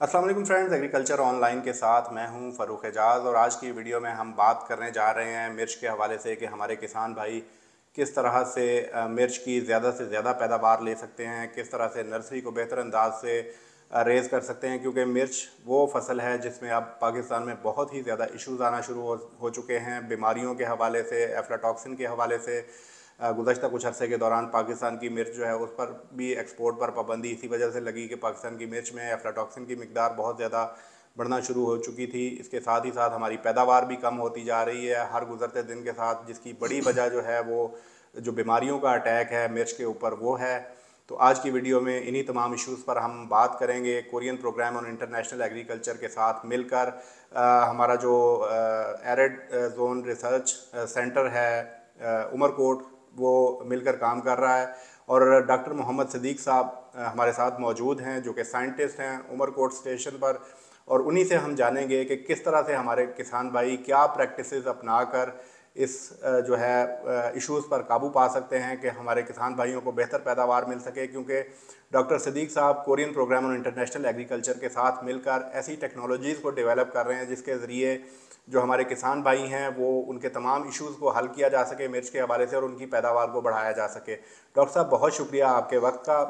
अस्सलाम वालेकुम friends, agriculture online के साथ मैं हूं फ़ारूक एजाज़। और आज की वीडियो में हम बात करने जा रहे हैं मिर्च के हवाले से कि हमारे किसान भाई किस तरह से मिर्च की ज़्यादा से ज़्यादा पैदावार ले सकते हैं, किस तरह से नर्सरी को बेहतर अंदाज से रेज़ कर सकते हैं। क्योंकि मिर्च वो फसल है जिसमें अब पाकिस्तान में बहुत ही ज़्यादा इश्यूज़ आना शुरू हो चुके हैं, बीमारियों के हवाले से, एफ्लाटॉक्सिन के हवाले से। गुज़श्ता कुछ अरसे के दौरान पाकिस्तान की मिर्च जो है उस पर भी एक्सपोर्ट पर पाबंदी इसी वजह से लगी कि पाकिस्तान की मिर्च में एफ्लाटॉक्सिन की मिकदार बहुत ज़्यादा बढ़ना शुरू हो चुकी थी। इसके साथ ही साथ हमारी पैदावार भी कम होती जा रही है हर गुज़रते दिन के साथ, जिसकी बड़ी वजह जो है वो जो बीमारियों का अटैक है मिर्च के ऊपर वो है। तो आज की वीडियो में इन्हीं तमाम इश्यूज़ पर हम बात करेंगे। Korean programme on international agriculture के साथ मिलकर हमारा जो एरिड जोन रिसर्च सेंटर है उमरकोट, वो मिलकर काम कर रहा है। और डॉक्टर मोहम्मद सदीक साहब हमारे साथ मौजूद हैं जो कि साइंटिस्ट हैं उमरकोट स्टेशन पर। और उन्हीं से हम जानेंगे कि किस तरह से हमारे किसान भाई क्या प्रैक्टिसेस अपना कर इस जो है इश्यूज़ पर काबू पा सकते हैं कि हमारे किसान भाइयों को बेहतर पैदावार मिल सके। क्योंकि डॉक्टर सदीक साहब Korean programme on international agriculture के साथ मिलकर ऐसी टेक्नोलॉजीज़ को डेवलप कर रहे हैं जिसके ज़रिए जो हमारे किसान भाई हैं वो उनके तमाम इश्यूज़ को हल किया जा सके मिर्च के हवाले से और उनकी पैदावार को बढ़ाया जा सके। डॉक्टर साहब, बहुत शुक्रिया आपके वक्त का।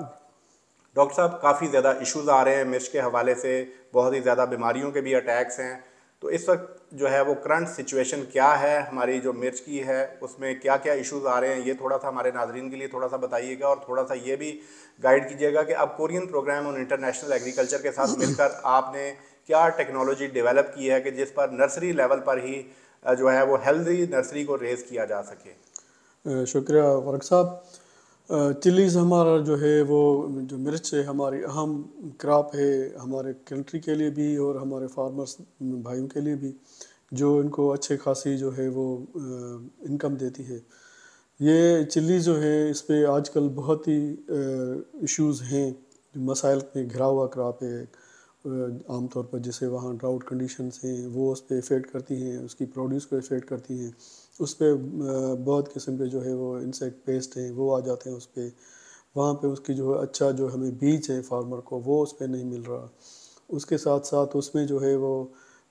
डॉक्टर साहब, काफ़ी ज़्यादा इश्यूज़ आ रहे हैं मिर्च के हवाले से, बहुत ही ज़्यादा बीमारियों के भी अटैक्स हैं। तो इस वक्त जो है वो करंट सिचुएशन क्या है हमारी जो मिर्च की है, उसमें क्या क्या इश्यूज़ आ रहे हैं, ये थोड़ा सा हमारे नाजरीन के लिए थोड़ा सा बताइएगा। और थोड़ा सा ये भी गाइड कीजिएगा कि अब Korean programme on international agriculture के साथ मिलकर आपने क्या टेक्नोलॉजी डेवलप की है कि जिस पर नर्सरी लेवल पर ही जो है वो हेल्दी नर्सरी को रेज़ किया जा सके। शुक्रिया वर्क साहब। चिलीज़ हमारा जो है वो जो मिर्च है हमारी अहम क्रॉप है हमारे कंट्री के लिए भी और हमारे फार्मर्स भाइयों के लिए भी, जो इनको अच्छे खासी जो है वो इनकम देती है। ये चिल्ली जो है इस पे आजकल बहुत ही इश्यूज़ हैं, मसाइल में घिरा हुआ क्रॉप है। आमतौर पर जैसे वहाँ ड्राउट कंडीशंस हैं वो उस पर इफ़ेक्ट करती हैं, उसकी प्रोड्यूस को इफ़ेक्ट करती हैं। उस पर बहुत किस्म के जो है वो इंसेक्ट पेस्ट हैं वो आ जाते हैं उस पर। वहाँ पे उसकी जो है अच्छा जो हमें बीज है फार्मर को वो उस पर नहीं मिल रहा। उसके साथ साथ उसमें जो है वो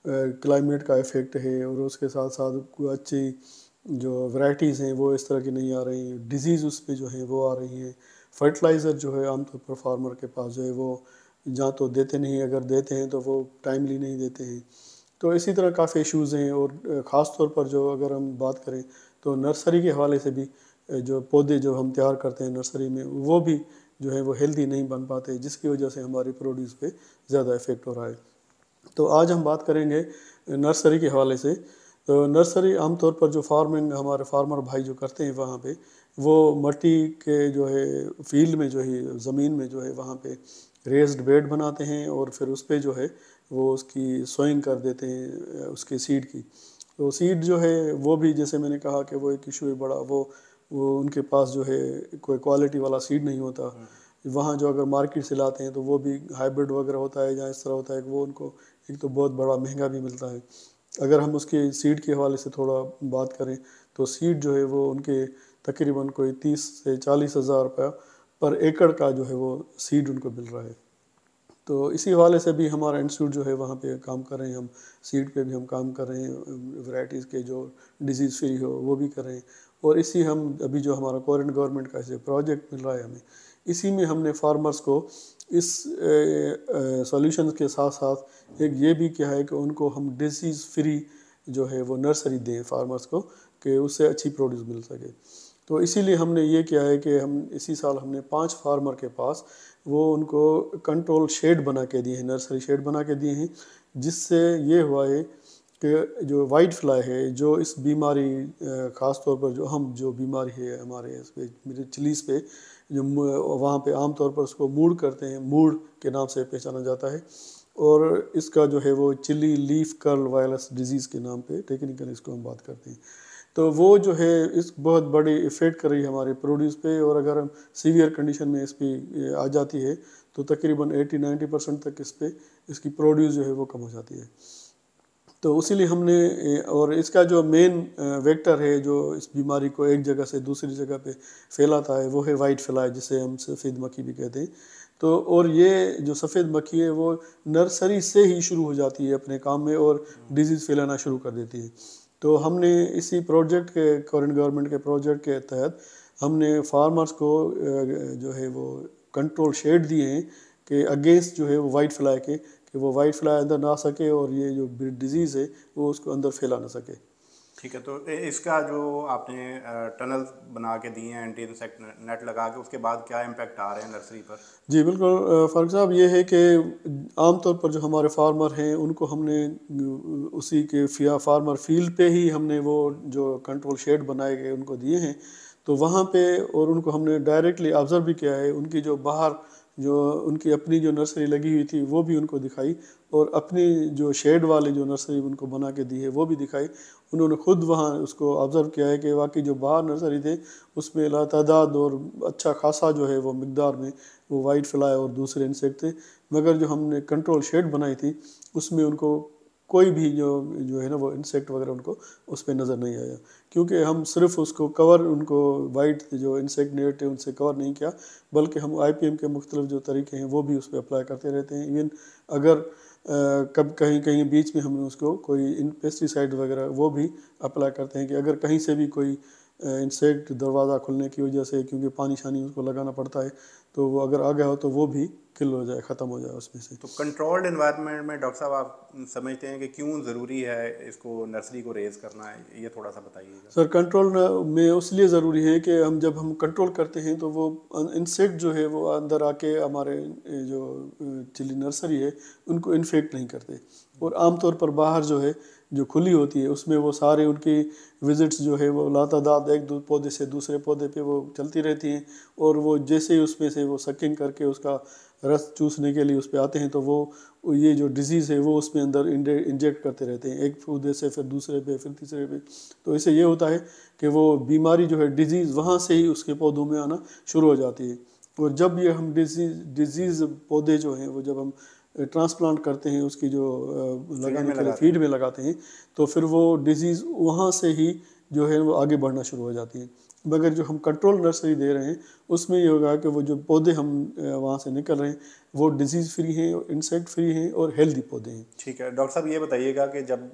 क्लाइमेट का इफ़ेक्ट है और उसके साथ साथ कोई अच्छी जो वैरायटीज़ हैं वो इस तरह की नहीं आ रही, डिज़ीज़ उस पर जो है वो आ रही हैं। फर्टिलाइज़र जो है आमतौर पर फार्मर के पास जो है वो जहाँ तो देते नहीं, अगर देते हैं तो वो टाइमली नहीं देते हैं। तो इसी तरह काफ़ी इश्यूज़ हैं। और ख़ास तौर पर जो अगर हम बात करें तो नर्सरी के हवाले से भी जो पौधे जो हम तैयार करते हैं नर्सरी में वो भी जो है वो हेल्दी नहीं बन पाते, जिसकी वजह से हमारी प्रोड्यूस पे ज़्यादा इफ़ेक्ट हो रहा है। तो आज हम बात करेंगे नर्सरी के हवाले से। तो नर्सरी आमतौर पर जो फार्मिंग हमारे फार्मर भाई जो करते हैं वहाँ पे, वो मट्टी के जो है फील्ड में जो है ज़मीन में जो है वहाँ पे रेस्ड बेड बनाते हैं और फिर उस पे जो है वो उसकी सोइंग कर देते हैं उसके सीड की। तो सीड जो है वो भी जैसे मैंने कहा कि वो एक इशू है बड़ा। वो उनके पास जो है कोई क्वालिटी वाला सीड नहीं होता। वहाँ जो अगर मार्केट से लाते हैं तो वो भी हाइब्रिड वगैरह होता है या इस तरह होता है कि वो उनको एक तो बहुत बड़ा महंगा भी मिलता है। अगर हम उसके सीड के हवाले से थोड़ा बात करें तो सीड जो है वो उनके तकरीबन कोई 30 से 40 हज़ार रुपया पर एकड़ का जो है वो सीड उनको मिल रहा है। तो इसी हवाले से भी हमारा इंस्टीट्यूट जो है वहाँ पे काम कर रहे हैं हम। सीड पे भी हम काम कर रहे हैं, वैरायटीज़ के जो डिजीज़ फ्री हो वो भी कर रहे हैं। और इसी हम अभी जो हमारा कोरियन गवर्नमेंट का ऐसे प्रोजेक्ट मिल रहा है हमें, इसी में हमने फार्मर्स को इस सॉल्यूशंस के साथ साथ एक ये भी किया है कि उनको हम डिजीज़ फ्री जो है वो नर्सरी दें फार्मर्स को, कि उससे अच्छी प्रोड्यूस मिल सके। तो इसीलिए हमने ये किया है कि हम इसी साल हमने 5 फार्मर के पास वो उनको कंट्रोल शेड बना के दिए हैं, नर्सरी शेड बना के दिए हैं। जिससे ये हुआ है कि जो वाइट फ्लाई है जो इस बीमारी ख़ास तौर पर जो हम जो बीमारी है हमारे इस पे मेरे चिलीज़ पे जो वहाँ पे आम तौर पर उसको मूड़ करते हैं, मूड़ के नाम से पहचाना जाता है। और इसका जो है वो chilli leaf curl virus disease के नाम पे टेक्निकल इसको हम बात करते हैं। तो वो जो है इस बहुत बड़ी इफ़ेक्ट कर रही है हमारे प्रोड्यूस पे। और अगर हम सीवियर कंडीशन में इस पर आ जाती है तो तकरीबन 80-90% तक इस पे इसकी प्रोड्यूस जो है वो कम हो जाती है। तो इसीलिए हमने और इसका जो मेन वेक्टर है जो इस बीमारी को एक जगह से दूसरी जगह पे फैलाता है वो है वाइट फ्लाई, जिसे हम सफ़ेद मक्खी भी कहते हैं। तो और ये जो सफ़ेद मक्खी है वो नर्सरी से ही शुरू हो जाती है अपने काम में और डिजीज़ फैलाना शुरू कर देती है। तो हमने इसी प्रोजेक्ट के करंट गवर्नमेंट के प्रोजेक्ट के तहत हमने फार्मर्स को जो है वो कंट्रोल शेड दिए हैं कि अगेंस्ट जो है वो वाइट फ्लाई के, कि वो वाइट फ्लाई अंदर ना आ सके और ये जो डिजीज़ है वो उसको अंदर फैला ना सके। ठीक है, तो इसका जो आपने टनल बना के दिए हैं एंटी इंसेक्ट नेट लगा के, उसके बाद क्या इम्पैक्ट आ रहे हैं नर्सरी पर? जी बिल्कुल, फ़ारूक साहब, ये है कि आमतौर पर जो हमारे फार्मर हैं उनको हमने उसी के फार्मर फील्ड पे ही हमने वो जो कंट्रोल शेड बनाए गए उनको दिए हैं। तो वहाँ पे और उनको हमने डायरेक्टली ऑब्ज़र्व भी किया है, उनकी जो बाहर जो उनकी अपनी जो नर्सरी लगी हुई थी वो भी उनको दिखाई, और अपनी जो शेड वाले जो नर्सरी उनको बना के दी है वो भी दिखाई। उन्होंने खुद वहाँ उसको ऑब्ज़र्व किया है कि वाकई जो बाहर नर्सरी थे उसमें लातादाद और अच्छा खासा जो है वो मिकदार में वो वाइट फ्लाई और दूसरे इंसेक्ट थे, मगर जो हमने कंट्रोल शेड बनाई थी उसमें उनको कोई भी जो है ना वो इंसेक्ट वगैरह उनको उस पर नज़र नहीं आया, क्योंकि हम सिर्फ उसको कवर उनको वाइट जो इंसेक्ट नेट है उनसे कवर नहीं किया, बल्कि हम IPM के मुख्तलिफ जो तरीके हैं वो भी उस पर अप्लाई करते रहते हैं। इवन अगर कब कहीं कहीं बीच में हमने उसको कोई इन पेस्टिसाइड वगैरह वो भी अप्लाई करते हैं कि अगर कहीं से भी कोई इंसेक्ट दरवाज़ा खुलने की वजह से, क्योंकि पानी शानी उसको लगाना पड़ता है, तो वो अगर आ गया हो तो वो भी किल हो जाए, ख़त्म हो जाए उसमें से। तो कंट्रोल्ड एनवायरनमेंट में डॉक्टर साहब आप समझते हैं कि क्यों ज़रूरी है इसको नर्सरी को रेज़ करना है, ये थोड़ा सा बताइएगा। सर, कंट्रोल में इसलिए ज़रूरी है कि हम जब हम कंट्रोल करते हैं तो वो इंसेक्ट जो है वो अंदर आके हमारे जो चिली नर्सरी है उनको इन्फेक्ट नहीं करते, और आमतौर पर बाहर जो है जो खुली होती है उसमें वो सारे उनकी विजिट्स जो है वो लातादाद एक दो पौधे से दूसरे पौधे पे वो चलती रहती हैं, और वो जैसे ही उसमें से वो सकिंग करके उसका रस चूसने के लिए उस पर आते हैं तो वो ये जो डिजीज़ है वो उसमें अंदर इंजेक्ट करते रहते हैं, एक पौधे से फिर दूसरे पे फिर तीसरे पे। तो इससे ये होता है कि वो बीमारी जो है डिजीज़ वहाँ से ही उसके पौधों में आना शुरू हो जाती है, और जब ये हम डिजीज़ पौधे जो हैं वो जब हम ट्रांसप्लांट करते हैं उसकी जो लगाने के लिए फीड में लगाते हैं, तो फिर वो डिजीज़ वहाँ से ही जो है वो आगे बढ़ना शुरू हो जाती है। मगर जो हम कंट्रोल नर्सरी दे रहे हैं उसमें ये होगा कि वो जो पौधे हम वहाँ से निकल रहे हैं वो डिजीज़ फ्री हैं, इंसेक्ट फ्री हैं और हेल्दी पौधे हैं। ठीक है डॉक्टर साहब, ये बताइएगा कि जब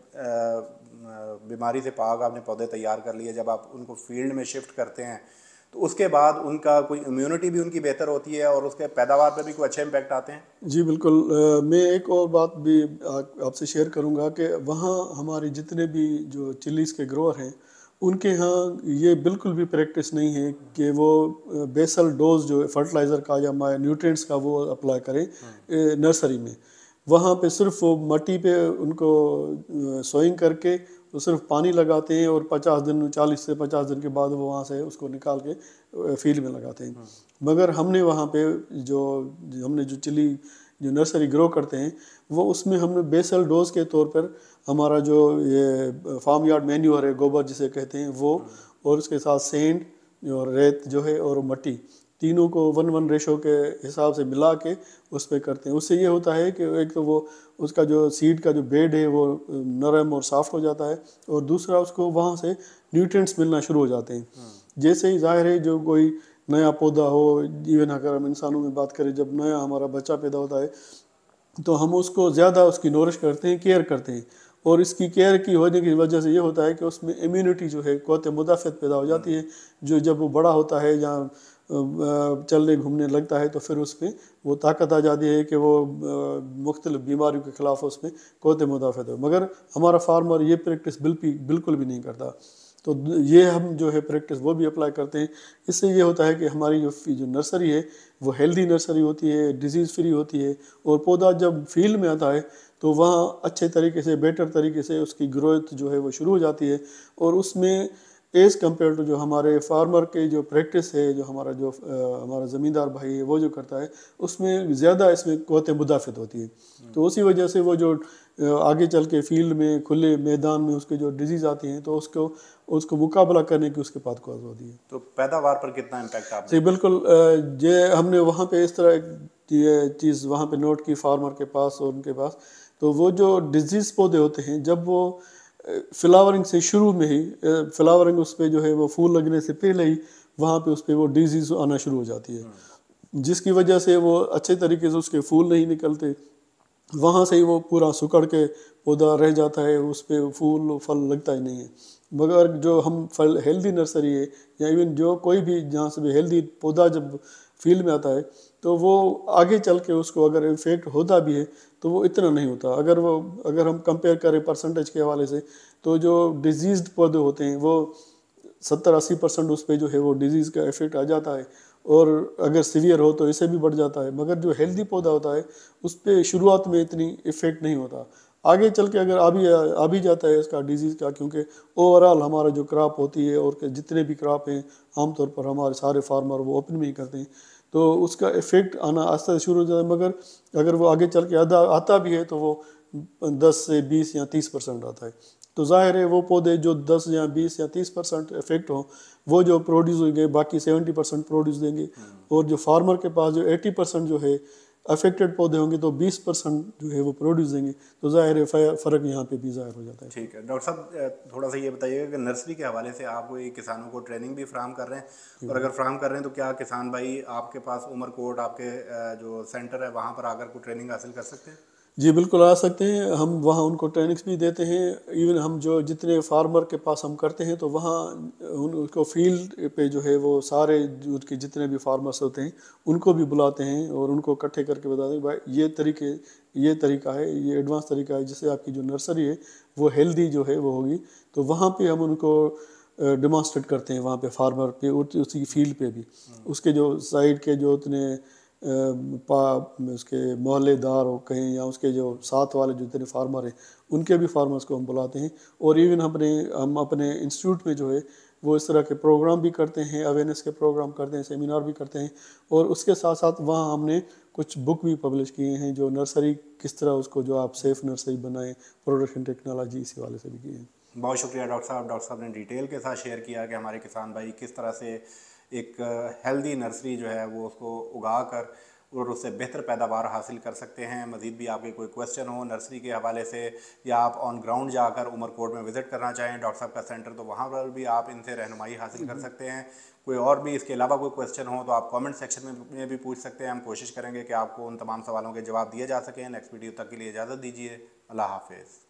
बीमारी से पाक आपने पौधे तैयार कर लिए, जब आप उनको फील्ड में शिफ्ट करते हैं तो उसके बाद उनका कोई इम्यूनिटी भी उनकी बेहतर होती है और उसके पैदावार पर भी कोई अच्छे इम्पैक्ट आते हैं? जी बिल्कुल, मैं एक और बात भी आपसे शेयर करूंगा कि वहाँ हमारे जितने भी जो चिलीज़ के ग्रोअर हैं उनके यहाँ ये बिल्कुल भी प्रैक्टिस नहीं है कि वो बेसल डोज जो फर्टिलाइज़र का या न्यूट्रिएंट्स का वो अप्लाई करें नर्सरी में। वहाँ पे सिर्फ वो मट्टी पे उनको सोइंग करके वो सिर्फ पानी लगाते हैं, और 40 से 50 दिन के बाद वो वहाँ से उसको निकाल के फील्ड में लगाते हैं। मगर हमने वहाँ पे हमने जो चिली जो नर्सरी ग्रो करते हैं वो उसमें हमने बेसल डोज के तौर पर हमारा जो ये फार्म यार्ड मैन्यूअर है, गोबर जिसे कहते हैं वो, और उसके साथ सेंड और रेत जो है और मट्टी, तीनों को 1:1 रेशो के हिसाब से मिला के उस पर करते हैं। उससे ये होता है कि एक तो वो उसका जो सीड का जो बेड है वो नरम और सॉफ्ट हो जाता है, और दूसरा उसको वहाँ से न्यूट्रिएंट्स मिलना शुरू हो जाते हैं। जैसे ही ज़ाहिर है जो कोई नया पौधा हो, इवन अगर हम इंसानों में बात करें, जब नया हमारा बच्चा पैदा होता है तो हम उसको ज़्यादा उसकी नोरिश करते हैं, केयर करते हैं, और इसकी केयर की होने की वजह से ये होता है कि उसमें इम्यूनिटी जो है क़ुव्वत मुदाफ़त पैदा हो जाती है, जो जब वो बड़ा होता है या चलने घूमने लगता है तो फिर उसमें वो ताकत आ जाती है कि वो मुख्तलिफ़ बीमारियों के ख़िलाफ़ उसमें क़ुव्वत मुदाफ़त है। मगर हमारा फार्मर ये प्रैक्टिस बिल्कुल भी नहीं करता। तो ये हम जो है प्रैक्टिस वो भी अप्लाई करते हैं। इससे ये होता है कि हमारी जो नर्सरी है वो हेल्दी नर्सरी होती है, डिजीज़ फ्री होती है, और पौधा जब फील्ड में आता है तो वहाँ अच्छे तरीके से बेटर तरीके से उसकी ग्रोथ जो है वो शुरू हो जाती है, और उसमें एज़ कम्पेयर टू जो हमारे फार्मर के जो प्रैक्टिस है, जो हमारा ज़मींदार भाई है वो जो करता है, उसमें ज़्यादा इसमें क़ुव्वत मुदाफ़त होती है। तो उसी वजह से वो जो आगे चल के फील्ड में खुले मैदान में उसके जो डिजीज़ आती हैं तो उसको मुकाबला करने की उसके पास कौन होती है। तो पैदावार पर कितना इम्पैक्ट आपने? जी बिल्कुल, ये हमने वहाँ पे इस तरह ये चीज़ वहाँ पे नोट की फार्मर के पास और उनके पास, तो वो जो डिजीज़ पौधे होते हैं जब वो फ्लावरिंग से शुरू में ही फ्लावरिंग उस पर जो है वो फूल लगने से पहले ही वहाँ पे उस पर वो डिजीज़ आना शुरू हो जाती है। जिसकी वजह से वो अच्छे तरीके से उसके फूल नहीं निकलते, वहाँ से ही वो पूरा सुकड़ के पौधा रह जाता है, उस पर फूल फल लगता ही नहीं है। मगर जो हम फल हेल्दी नर्सरी है या इवन जो कोई भी जहाँ से भी हेल्दी पौधा जब फील्ड में आता है, तो वो आगे चल के उसको अगर इफेक्ट होता भी है तो वो इतना नहीं होता। अगर हम कंपेयर करें परसेंटेज के हवाले से, तो जो डिजीज्ड पौधे होते हैं वो 70-80% उस पर जो है वो डिजीज़ का इफेक्ट आ जाता है, और अगर सीवियर हो तो इससे भी बढ़ जाता है। मगर जो हेल्दी पौधा होता है उस पर शुरुआत में इतनी इफेक्ट नहीं होता, आगे चल के अगर आ भी जाता है इसका डिजीज़ का, क्योंकि ओवरऑल हमारा जो क्रॉप होती है और जितने भी क्रॉप हैं आमतौर पर हमारे सारे फार्मर वो ओपन में ही करते हैं, तो उसका इफेक्ट आना आस्ते शुरू हो जाता है। मगर अगर वो आगे चल के आता भी है तो वो 10 से 20 या 30% आता है। तो जाहिर है वो पौधे जो 10 या 20 या 30% इफेक्ट हो, वो जो प्रोड्यूस होंगे बाकी 70% प्रोड्यूस देंगे, और जो फार्मर के पास जो 80% जो है अफेक्टेड पौधे होंगे तो 20% जो है वो प्रोड्यूस देंगे। तो जाहिर है फ़र्क यहाँ पे भी ज़ाहिर हो जाता है। ठीक है डॉक्टर साहब, थोड़ा सा ये बताइएगा कि नर्सरी के हवाले से आप कोई किसानों को ट्रेनिंग भी फ्राहम कर रहे हैं, और अगर फ्राहम कर रहे हैं तो क्या किसान भाई आपके पास उमरकोट आपके जो सेंटर है वहाँ पर आकर कोई ट्रेनिंग हासिल कर सकते हैं? जी बिल्कुल आ सकते हैं, हम वहाँ उनको ट्रेनिंग्स भी देते हैं। इवन हम जो जितने फार्मर के पास हम करते हैं तो वहाँ उनको फील्ड पे जो है वो सारे उनके जितने भी फार्मर्स होते हैं उनको भी बुलाते हैं और उनको इकट्ठे करके बताते हैं भाई ये तरीका है, ये एडवांस तरीका है जिससे आपकी जो नर्सरी है वो हेल्दी जो है वो होगी। तो वहाँ पे हम उनको डिमॉन्स्ट्रेट करते हैं, वहाँ पे फार्मर पे उसी फील्ड पे भी, उसके जो साइड के जो उतने उसके मोहल्लेदार हो कहीं या उसके जो साथ वाले जो जितने फार्मर हैं उनके भी फार्मर्स को हम बुलाते हैं। और इवन हम अपने इंस्टीट्यूट में जो है वो इस तरह के प्रोग्राम भी करते हैं, अवेयरनेस के प्रोग्राम करते हैं, सेमिनार भी करते हैं, और उसके साथ साथ वहाँ हमने कुछ बुक भी पब्लिश किए हैं जो नर्सरी किस तरह उसको जो आप सेफ़ नर्सरी बनाएं, प्रोडक्शन टेक्नोलॉजी इसी वाले से भी किए हैं। बहुत शुक्रिया डॉक्टर साहब ने डिटेल के साथ शेयर किया कि हमारे किसान भाई किस तरह से एक हेल्दी नर्सरी जो है वो उसको उगा कर और उससे बेहतर पैदावार हासिल कर सकते हैं। मज़ीद भी आपके कोई क्वेश्चन हो नर्सरी के हवाले से, या आप ऑन ग्राउंड जाकर उमरकोट में विज़िट करना चाहें डॉक्टर साहब का सेंटर, तो वहाँ पर भी आप इनसे रहनुमाई हासिल कर सकते हैं। कोई और भी इसके अलावा कोई क्वेश्चन हो तो आप कमेंट सेक्शन में भी पूछ सकते हैं। हम कोशिश करेंगे कि आपको उन तमाम सवालों के जवाब दिए जा सकें। नेक्स्ट वीडियो तक के लिए इजाज़त दीजिए। अल्लाह हाफिज़।